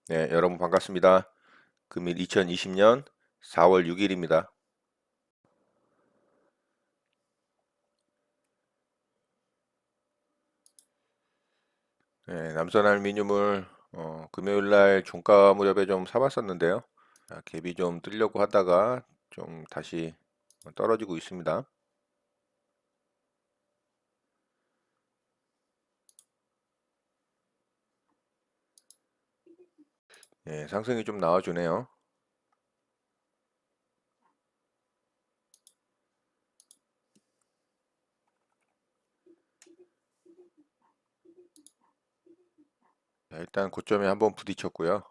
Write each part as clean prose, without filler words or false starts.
네, 여러분 반갑습니다. 금일 2020년 4월 6일입니다. 네, 남선 알루미늄을 금요일 날 종가 무렵에 좀 사봤었는데요. 갭이 좀 뜨려고 하다가 좀 다시 떨어지고 있습니다. 네, 상승이 좀 나와주네요. 자, 일단 고점에 한번 부딪혔고요.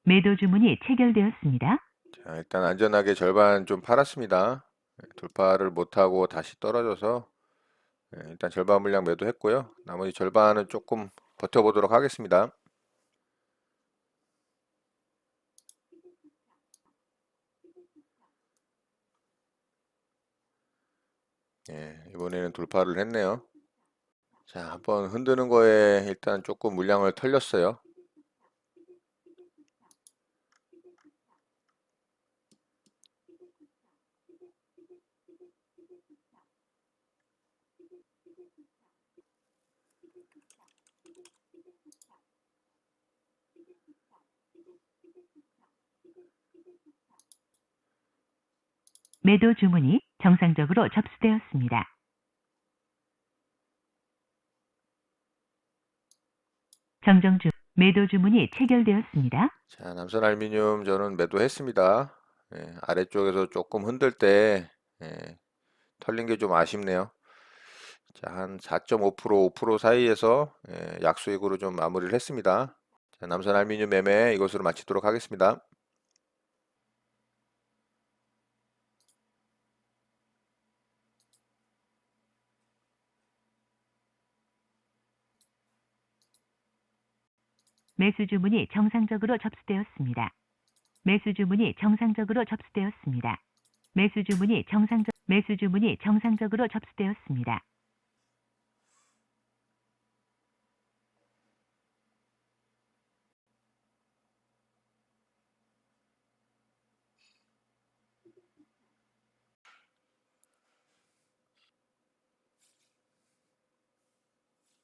매도 주문이 체결되었습니다. 자, 일단 안전하게 절반 좀 팔았습니다. 네, 돌파를 못하고 다시 떨어져서 일단 절반 물량 매도했고요. 나머지 절반은 조금 버텨보도록 하겠습니다. 이번에는 돌파를 했네요. 자, 한번 흔드는 거에 일단 조금 물량을 털렸어요. 매도 주문이 정상적으로 접수되었습니다. 매도 주문이 체결되었습니다. 자, 남선 알루미늄 저는 매도했습니다. 아래쪽에서 조금 흔들 때 털린 게 좀 아쉽네요. 자, 한 4.5%, 5% 사이에서 약수익으로 좀 마무리를 했습니다. 자, 남선 알루미늄 매매 이것으로 마치도록 하겠습니다. 매수 주문이 정상적으로 접수되었습니다. 매수 주문이 정상적으로 접수되었습니다. 매수 주문이 정상적으로 접수되었습니다.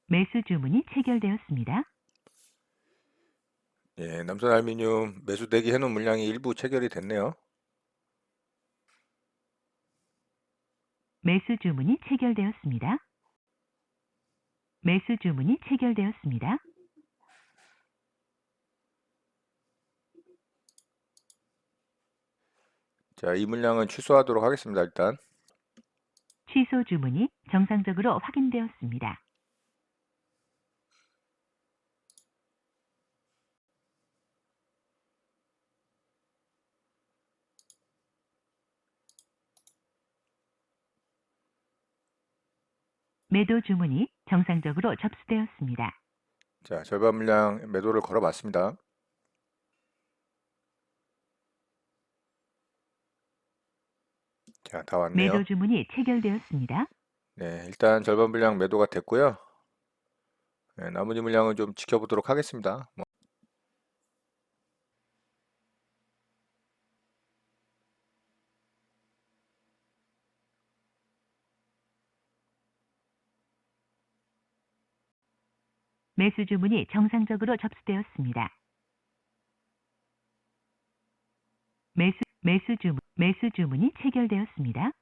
매수 주문이 체결되었습니다. 남선 알루미늄 매수 대기 해놓은 물량이 일부 체결이 됐네요. 매수 주문이 체결되었습니다. 매수 주문이 체결되었습니다. 자, 이 물량은 취소하도록 하겠습니다. 일단. 취소 주문이 정상적으로 확인되었습니다. 매도 주문이 정상적으로 접수되었습니다. 자, 절반 물량 매도를 걸어봤습니다. 자, 다 매도 왔네요. 주문이 체결되었습니다. 네, 일단 절반 물량 매도가 됐고요. 나머지 물량은 좀 지켜보도록 하겠습니다. 매수 주문이 정상적으로 접수되었습니다. 매수 주문이 체결되었습니다.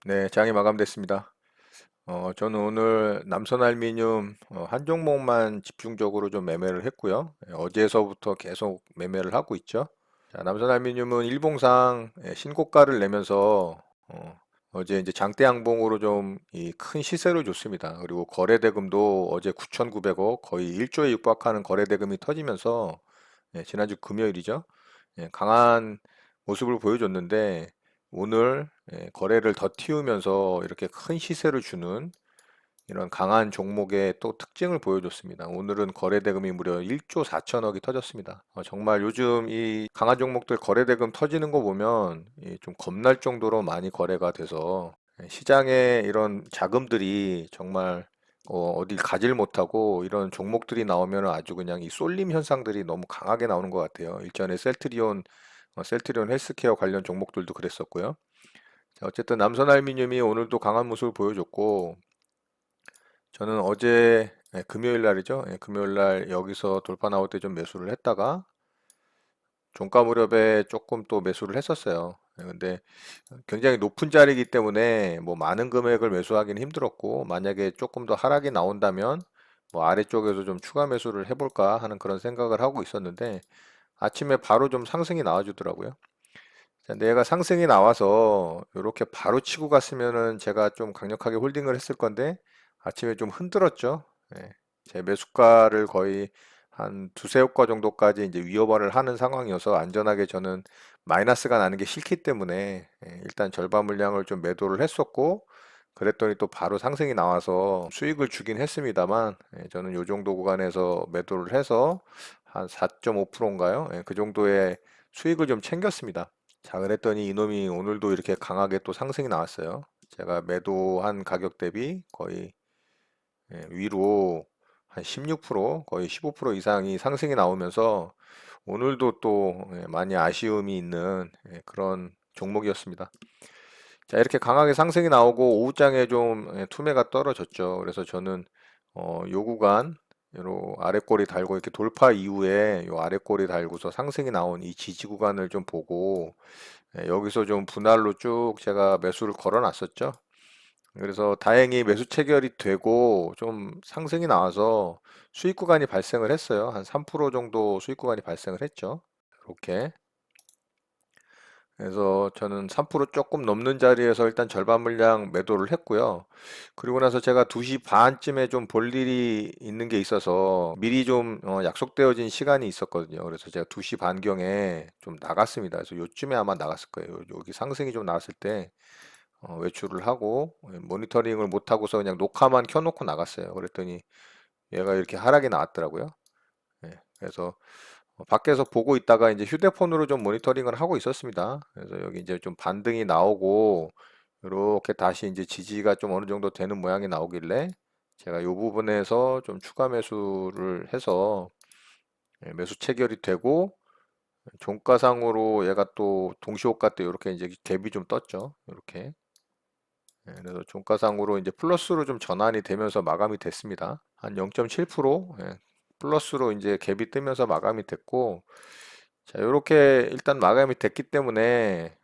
네, 장이 마감됐습니다. 저는 오늘 남선 알루미늄 한 종목만 집중적으로 좀 매매를 했고요. 어제서부터 계속 매매를 하고 있죠. 자, 남선 알루미늄은 일봉상 신고가를 내면서 어제 이제 장대 양봉으로 좀 이 큰 시세를 줬습니다. 그리고 거래 대금도 어제 9,900억 거의 1조에 육박하는 거래 대금이 터지면서 지난주 금요일이죠. 강한 모습을 보여줬는데 오늘 거래를 더 튀우면서 이렇게 큰 시세를 주는 이런 강한 종목의 또 특징을 보여줬습니다. 오늘은 거래대금이 무려 1조 4천억이 터졌습니다. 정말 요즘 이 강한 종목들 거래대금 터지는 거 보면 좀 겁날 정도로 많이 거래가 돼서 시장에 이런 자금들이 정말 어딜 가질 못하고 이런 종목들이 나오면 아주 그냥 이 쏠림 현상들이 너무 강하게 나오는 것 같아요. 일전에 셀트리온 헬스케어 관련 종목들도 그랬었고요. 자, 어쨌든 남선알루미늄이 오늘도 강한 모습을 보여줬고, 저는 어제 금요일 날이죠. 금요일 날 여기서 돌파 나올 때 좀 매수를 했다가 종가 무렵에 조금 또 매수를 했었어요. 근데 굉장히 높은 자리이기 때문에 뭐 많은 금액을 매수하기는 힘들었고, 만약에 조금 더 하락이 나온다면 뭐 아래쪽에서 좀 추가 매수를 해볼까 하는 그런 생각을 하고 있었는데, 아침에 바로 좀 상승이 나와주더라고요. 자, 내가 상승이 나와서 이렇게 바로 치고 갔으면은 제가 좀 강력하게 홀딩을 했을 건데 아침에 좀 흔들었죠. 예, 제 매수가를 거의 한 두세 효과 정도까지 이제 위오버를 하는 상황이어서 안전하게 저는 마이너스가 나는 게 싫기 때문에 일단 절반 물량을 좀 매도를 했었고, 그랬더니 또 바로 상승이 나와서 수익을 주긴 했습니다만, 저는 요 정도 구간에서 매도를 해서 한 4.5%인가요? 그 정도의 수익을 좀 챙겼습니다. 자, 그랬더니 이놈이 오늘도 이렇게 강하게 또 상승이 나왔어요. 제가 매도한 가격 대비 거의 위로 한 16%, 거의 15% 이상이 상승이 나오면서 오늘도 또 많이 아쉬움이 있는 그런 종목이었습니다. 자, 이렇게 강하게 상승이 나오고 오후장에 좀 투매가 떨어졌죠. 그래서 저는 요 구간 요 아랫꼬리 달고 이렇게 돌파 이후에 요 아랫꼬리 달고서 상승이 나온 이 지지 구간을 좀 보고 여기서 좀 분할로 쭉 제가 매수를 걸어 놨었죠. 그래서 다행히 매수 체결이 되고 좀 상승이 나와서 수익 구간이 발생을 했어요. 한 3% 정도 수익 구간이 발생을 했죠. 이렇게. 그래서 저는 3% 조금 넘는 자리에서 일단 절반 물량 매도를 했고요. 그리고 나서 제가 2시 반쯤에 좀 볼 일이 있는 게 있어서 미리 좀 약속되어진 시간이 있었거든요. 그래서 제가 2시 반경에 좀 나갔습니다. 그래서 요쯤에 아마 나갔을 거예요. 여기 상승이 좀 나왔을 때 외출을 하고 모니터링을 못 하고서 그냥 녹화만 켜놓고 나갔어요. 그랬더니 얘가 이렇게 하락이 나왔더라고요. 그래서 밖에서 보고 있다가 이제 휴대폰으로 좀 모니터링을 하고 있었습니다. 그래서 여기 이제 좀 반등이 나오고 이렇게 다시 이제 지지가 좀 어느 정도 되는 모양이 나오길래 제가 이 부분에서 좀 추가 매수를 해서 매수 체결이 되고 종가상으로 얘가 또 동시호가 때 이렇게 이제 갭이 좀 떴죠. 이렇게. 그래서 종가상으로 이제 플러스로 좀 전환이 되면서 마감이 됐습니다. 한 0.7% 플러스로 이제 갭이 뜨면서 마감이 됐고, 자, 이렇게 일단 마감이 됐기 때문에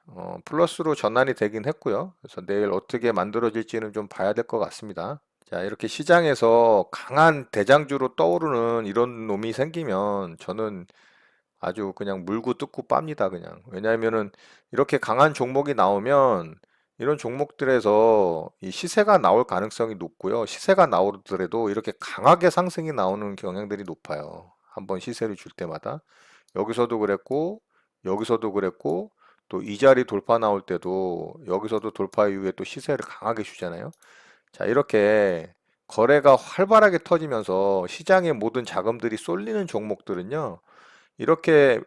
플러스로 전환이 되긴 했고요. 그래서 내일 어떻게 만들어질지는 좀 봐야 될 것 같습니다. 자, 이렇게 시장에서 강한 대장주로 떠오르는 이런 놈이 생기면 저는 아주 그냥 물고 뜯고 빱니다, 그냥. 왜냐하면은 이렇게 강한 종목이 나오면 이런 종목들에서 이 시세가 나올 가능성이 높고요. 시세가 나오더라도 이렇게 강하게 상승이 나오는 경향들이 높아요. 한번 시세를 줄 때마다. 여기서도 그랬고, 여기서도 그랬고, 또 이 자리 돌파 나올 때도 여기서도 돌파 이후에 또 시세를 강하게 주잖아요. 자, 이렇게 거래가 활발하게 터지면서 시장의 모든 자금들이 쏠리는 종목들은요. 이렇게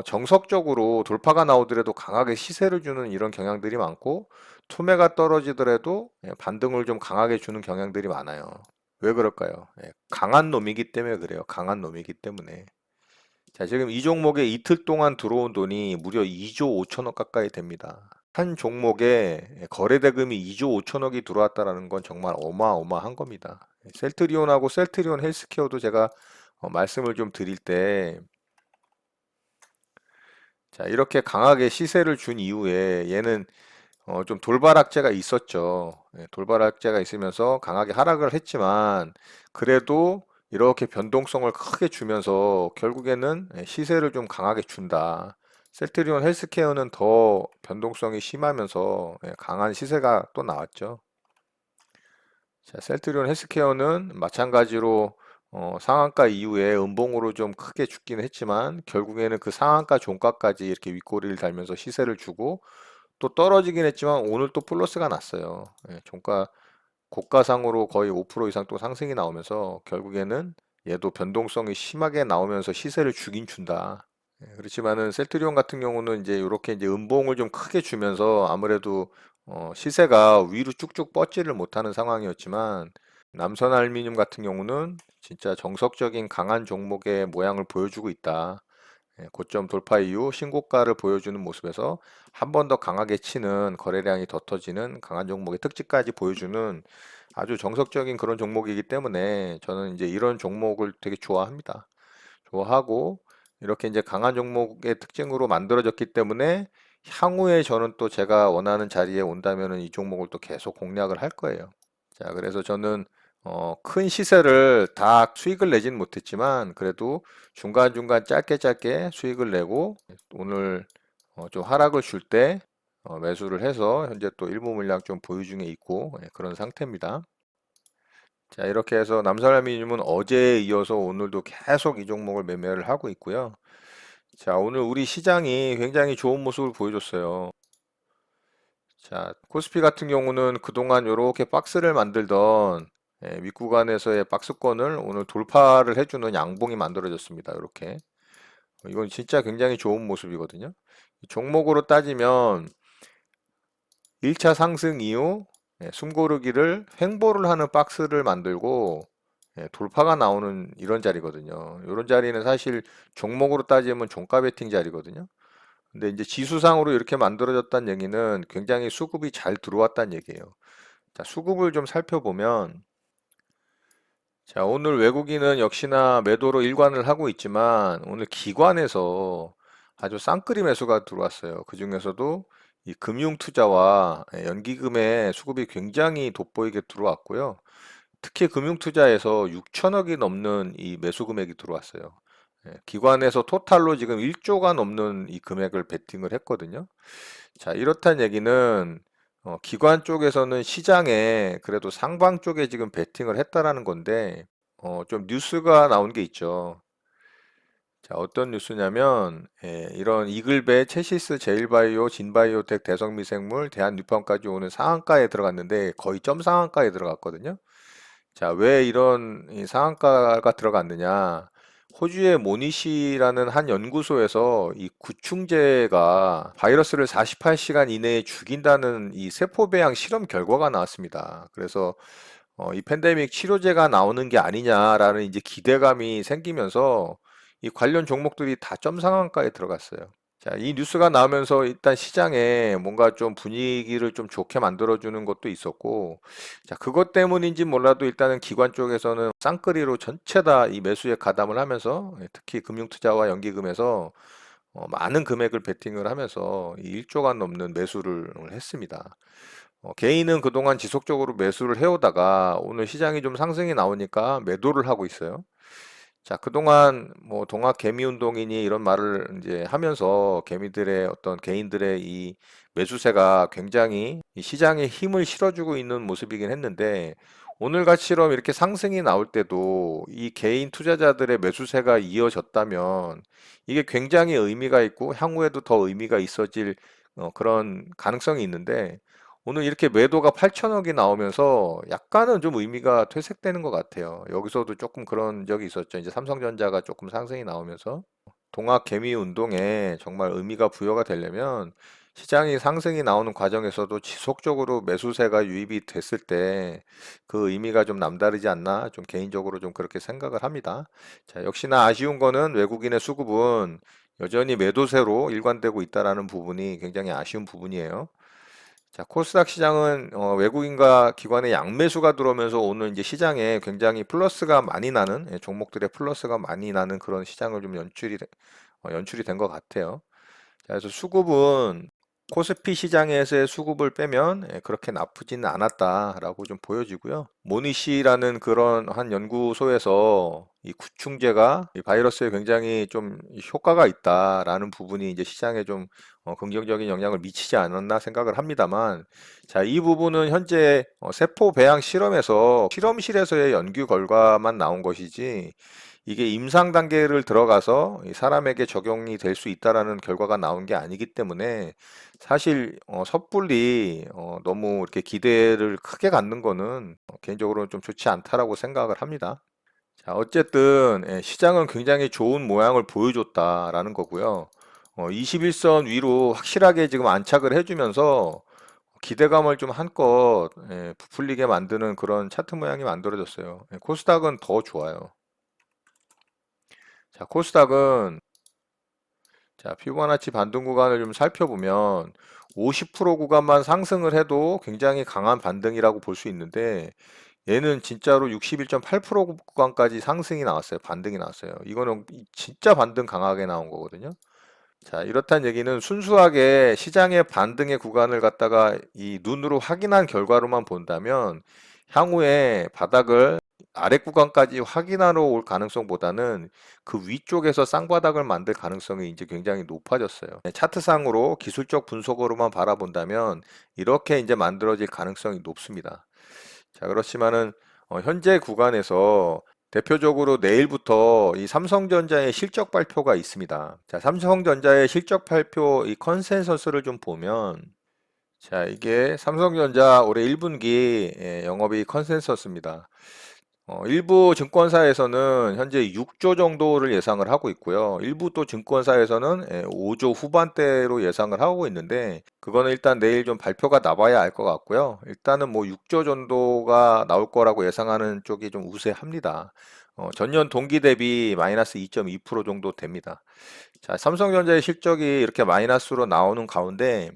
정석적으로 돌파가 나오더라도 강하게 시세를 주는 이런 경향들이 많고 투매가 떨어지더라도 반등을 좀 강하게 주는 경향들이 많아요. 왜 그럴까요? 강한 놈이기 때문에 그래요. 강한 놈이기 때문에. 자, 지금 이 종목에 이틀 동안 들어온 돈이 무려 2조 5천억 가까이 됩니다. 한 종목에 거래 대금이 2조 5천억이 들어왔다라는 건 정말 어마어마한 겁니다. 셀트리온하고 셀트리온 헬스케어도 제가 말씀을 좀 드릴 때, 자, 이렇게 강하게 시세를 준 이후에 얘는 좀 돌발악재가 있었죠. 돌발악재가 있으면서 강하게 하락을 했지만 그래도 이렇게 변동성을 크게 주면서 결국에는 시세를 좀 강하게 준다. 셀트리온 헬스케어는 더 변동성이 심하면서 강한 시세가 또 나왔죠. 자, 셀트리온 헬스케어는 마찬가지로 상한가 이후에 음봉으로 좀 크게 죽기는 했지만 결국에는 그 상한가 종가까지 이렇게 윗꼬리를 달면서 시세를 주고 또 떨어지긴 했지만 오늘 또 플러스가 났어요. 종가 고가상으로 거의 5% 이상 또 상승이 나오면서 결국에는 얘도 변동성이 심하게 나오면서 시세를 주긴 준다. 그렇지만은 셀트리온 같은 경우는 이제 이렇게 이제 음봉을 좀 크게 주면서 아무래도 시세가 위로 쭉쭉 뻗지를 못하는 상황이었지만 남선알루미늄 같은 경우는 진짜 정석적인 강한 종목의 모양을 보여주고 있다. 고점 돌파 이후 신고가를 보여주는 모습에서 한 번 더 강하게 치는 거래량이 더 터지는 강한 종목의 특징까지 보여주는 아주 정석적인 그런 종목이기 때문에 저는 이제 이런 종목을 되게 좋아합니다. 좋아하고 이렇게 이제 강한 종목의 특징으로 만들어졌기 때문에 향후에 저는 또 제가 원하는 자리에 온다면은 이 종목을 또 계속 공략을 할 거예요. 자, 그래서 저는 큰 시세를 다 수익을 내진 못했지만 그래도 중간중간 짧게 짧게 수익을 내고 오늘 좀 하락을 줄 때 매수를 해서 현재 또 일부 물량 좀 보유 중에 있고 그런 상태입니다. 자, 이렇게 해서 남사알루미늄은 어제에 이어서 오늘도 계속 이 종목을 매매를 하고 있고요. 자, 오늘 우리 시장이 굉장히 좋은 모습을 보여줬어요. 자, 코스피 같은 경우는 그동안 이렇게 박스를 만들던 윗구간에서의 박스권을 오늘 돌파를 해주는 양봉이 만들어졌습니다. 이렇게. 이건 진짜 굉장히 좋은 모습이거든요. 종목으로 따지면 1차 상승 이후 숨고르기를 횡보를 하는 박스를 만들고 돌파가 나오는 이런 자리거든요. 이런 자리는 사실 종목으로 따지면 종가 베팅 자리거든요. 근데 이제 지수상으로 이렇게 만들어졌다는 얘기는 굉장히 수급이 잘 들어왔다는 얘기예요. 자, 수급을 좀 살펴보면 자, 오늘 외국인은 역시나 매도로 일관을 하고 있지만 오늘 기관에서 아주 쌍끌이 매수가 들어왔어요. 그 중에서도 이 금융투자와 연기금의 수급이 굉장히 돋보이게 들어왔고요. 특히 금융투자에서 6천억이 넘는 이 매수 금액이 들어왔어요. 기관에서 토탈로 지금 1조가 넘는 이 금액을 베팅을 했거든요. 자, 이렇단 얘기는 기관 쪽에서는 시장에 그래도 상방 쪽에 지금 베팅을 했다라는 건데 좀 뉴스가 나온 게 있죠. 자, 어떤 뉴스냐면 이런 이글베, 체시스, 제일바이오, 진바이오텍, 대성미생물, 대한뉴펀까지 오는 상한가에 들어갔는데 거의 점 상한가에 들어갔거든요. 자, 왜 이런 이 상한가가 들어갔느냐? 호주의 모니시라는 한 연구소에서 이 구충제가 바이러스를 48시간 이내에 죽인다는 이 세포배양 실험 결과가 나왔습니다. 그래서 이 팬데믹 치료제가 나오는 게 아니냐라는 이제 기대감이 생기면서 이 관련 종목들이 다 점상한가에 들어갔어요. 자, 이 뉴스가 나오면서 일단 시장에 뭔가 좀 분위기를 좀 좋게 만들어주는 것도 있었고, 자, 그것 때문인지 몰라도 일단은 기관 쪽에서는 쌍끌이로 전체 다 이 매수에 가담을 하면서 특히 금융투자와 연기금에서 많은 금액을 베팅을 하면서 이 1조가 넘는 매수를 했습니다. 개인은 그동안 지속적으로 매수를 해오다가 오늘 시장이 좀 상승이 나오니까 매도를 하고 있어요. 자, 그동안 뭐 동학 개미 운동이니 이런 말을 이제 하면서 개미들의 어떤 개인들의 이 매수세가 굉장히 이 시장에 힘을 실어주고 있는 모습이긴 했는데 오늘같이럼 이렇게 상승이 나올 때도 이 개인 투자자들의 매수세가 이어졌다면 이게 굉장히 의미가 있고 향후에도 더 의미가 있어질 그런 가능성이 있는데 오늘 이렇게 매도가 8천억이 나오면서 약간은 좀 의미가 퇴색되는 것 같아요. 여기서도 조금 그런 적이 있었죠. 이제 삼성전자가 조금 상승이 나오면서 동학 개미 운동에 정말 의미가 부여가 되려면 시장이 상승이 나오는 과정에서도 지속적으로 매수세가 유입이 됐을 때 그 의미가 좀 남다르지 않나 좀 개인적으로 좀 그렇게 생각을 합니다. 자, 역시나 아쉬운 거는 외국인의 수급은 여전히 매도세로 일관되고 있다라는 부분이 굉장히 아쉬운 부분이에요. 자, 코스닥 시장은 외국인과 기관의 양매수가 들어오면서 오늘 이제 시장에 굉장히 플러스가 많이 나는 종목들의 플러스가 많이 나는 그런 시장을 좀 연출이 된 것 같아요. 자, 그래서 수급은 코스피 시장에서의 수급을 빼면 그렇게 나쁘지는 않았다라고 좀 보여지고요. 모니시라는 그런 한 연구소에서 이 구충제가 이 바이러스에 굉장히 좀 효과가 있다라는 부분이 이제 시장에 좀 긍정적인 영향을 미치지 않았나 생각을 합니다만, 자, 이 부분은 현재 세포 배양 실험에서 실험실에서의 연구 결과만 나온 것이지 이게 임상 단계를 들어가서 이 사람에게 적용이 될 수 있다라는 결과가 나온 게 아니기 때문에 사실 섣불리 너무 이렇게 기대를 크게 갖는 거는 개인적으로는 좀 좋지 않다라고 생각을 합니다. 자, 어쨌든 시장은 굉장히 좋은 모양을 보여줬다라는 거고요. 21선 위로 확실하게 지금 안착을 해주면서 기대감을 좀 한껏 부풀리게 만드는 그런 차트 모양이 만들어졌어요. 코스닥은 더 좋아요. 자, 코스닥은 자, 피보나치 반등 구간을 좀 살펴보면 50% 구간만 상승을 해도 굉장히 강한 반등이라고 볼 수 있는데 얘는 진짜로 61.8% 구간까지 상승이 나왔어요. 반등이 나왔어요. 이거는 진짜 반등 강하게 나온 거거든요. 자, 이렇단 얘기는 순수하게 시장의 반등의 구간을 갖다가 이 눈으로 확인한 결과로만 본다면 향후에 바닥을 아래 구간까지 확인하러 올 가능성보다는 그 위쪽에서 쌍바닥을 만들 가능성이 이제 굉장히 높아졌어요. 차트상으로 기술적 분석으로만 바라본다면 이렇게 이제 만들어질 가능성이 높습니다. 자, 그렇지만은 현재 구간에서 대표적으로 내일부터 이 삼성전자의 실적 발표가 있습니다. 자, 삼성전자의 실적 발표 이 컨센서스를 좀 보면 자, 이게 삼성전자 올해 1분기 영업이익 컨센서스입니다. 일부 증권사에서는 현재 6조 정도를 예상을 하고 있고요. 일부 또 증권사에서는 5조 후반대로 예상을 하고 있는데 그거는 일단 내일 좀 발표가 나봐야 알 것 같고요. 일단은 뭐 6조 정도가 나올 거라고 예상하는 쪽이 좀 우세합니다. 전년 동기 대비 마이너스 2.2% 정도 됩니다. 자, 삼성전자의 실적이 이렇게 마이너스로 나오는 가운데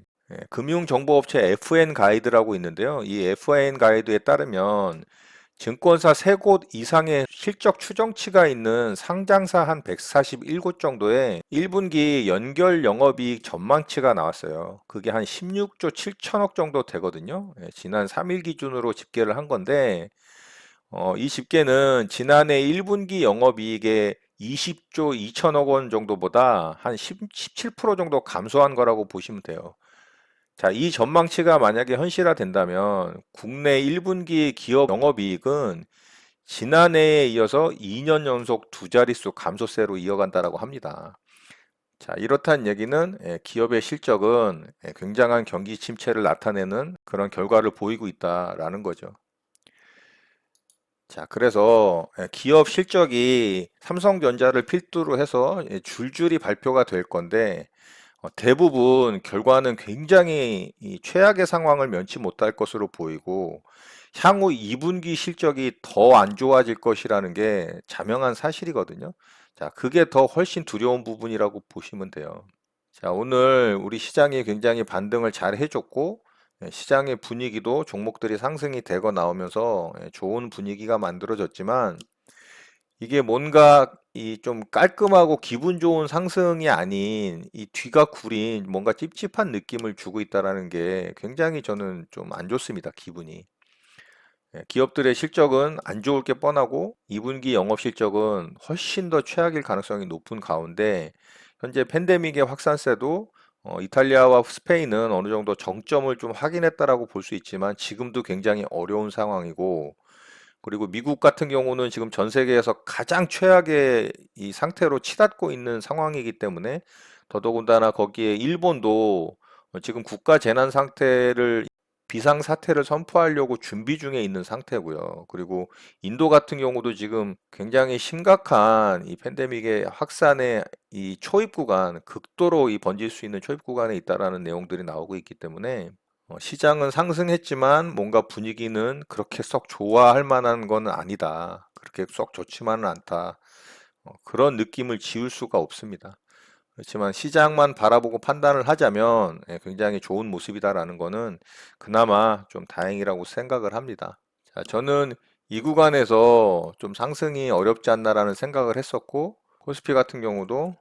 금융정보업체 FN 가이드라고 있는데요. 이 FN 가이드에 따르면 증권사 3곳 이상의 실적 추정치가 있는 상장사 한 141곳 정도의 1분기 연결 영업이익 전망치가 나왔어요. 그게 한 16조 7천억 정도 되거든요. 지난 3일 기준으로 집계를 한 건데 이 집계는 지난해 1분기 영업이익의 20조 2천억 원 정도보다 한 17% 정도 감소한 거라고 보시면 돼요. 자, 이 전망치가 만약에 현실화된다면 국내 1분기 기업 영업이익은 지난해에 이어서 2년 연속 두 자릿수 감소세로 이어간다라고 합니다. 자, 이렇다는 얘기는 기업의 실적은 굉장한 경기 침체를 나타내는 그런 결과를 보이고 있다라는 거죠. 자, 그래서 기업 실적이 삼성전자를 필두로 해서 줄줄이 발표가 될 건데 대부분 결과는 굉장히 이 최악의 상황을 면치 못할 것으로 보이고 향후 2분기 실적이 더 안 좋아질 것이라는 게 자명한 사실이거든요. 자, 그게 더 훨씬 두려운 부분이라고 보시면 돼요. 자, 오늘 우리 시장이 굉장히 반등을 잘 해줬고 시장의 분위기도 종목들이 상승이 되고 나오면서 좋은 분위기가 만들어졌지만 이게 뭔가 이 좀 깔끔하고 기분 좋은 상승이 아닌 이 뒤가 구린 뭔가 찝찝한 느낌을 주고 있다라는 게 굉장히 저는 좀 안 좋습니다. 기분이. 기업들의 실적은 안 좋을 게 뻔하고 2분기 영업 실적은 훨씬 더 최악일 가능성이 높은 가운데 현재 팬데믹의 확산세도 이탈리아와 스페인은 어느 정도 정점을 좀 확인했다라고 볼 수 있지만 지금도 굉장히 어려운 상황이고 그리고 미국 같은 경우는 지금 전 세계에서 가장 최악의 이 상태로 치닫고 있는 상황이기 때문에 더더군다나 거기에 일본도 지금 국가 재난 상태를 비상 사태를 선포하려고 준비 중에 있는 상태고요. 그리고 인도 같은 경우도 지금 굉장히 심각한 이 팬데믹의 확산의 이 초입 구간, 극도로 이 번질 수 있는 초입 구간에 있다라는 내용들이 나오고 있기 때문에 시장은 상승했지만 뭔가 분위기는 그렇게 썩 좋아할 만한 건 아니다. 그렇게 썩 좋지만은 않다. 그런 느낌을 지울 수가 없습니다. 그렇지만 시장만 바라보고 판단을 하자면 굉장히 좋은 모습이다라는 거는 그나마 좀 다행이라고 생각을 합니다. 자, 저는 이 구간에서 좀 상승이 어렵지 않나라는 생각을 했었고 코스피 같은 경우도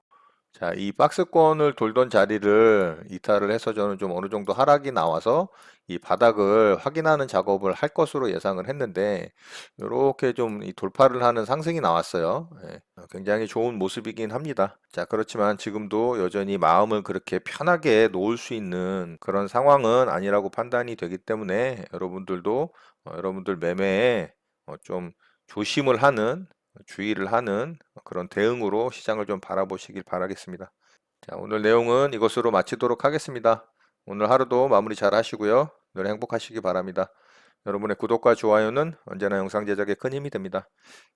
자, 이 박스권을 돌던 자리를 이탈을 해서 저는 좀 어느 정도 하락이 나와서 이 바닥을 확인하는 작업을 할 것으로 예상을 했는데 이렇게 좀 이 돌파를 하는 상승이 나왔어요. 굉장히 좋은 모습이긴 합니다. 자, 그렇지만 지금도 여전히 마음을 그렇게 편하게 놓을 수 있는 그런 상황은 아니라고 판단이 되기 때문에 여러분들도 여러분들 매매에 좀 조심을 하는 주의를 하는 그런 대응으로 시장을 좀 바라보시길 바라겠습니다. 자, 오늘 내용은 이것으로 마치도록 하겠습니다. 오늘 하루도 마무리 잘 하시고요. 늘 행복하시기 바랍니다. 여러분의 구독과 좋아요는 언제나 영상 제작에 큰 힘이 됩니다.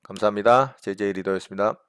감사합니다. JJ 리더였습니다.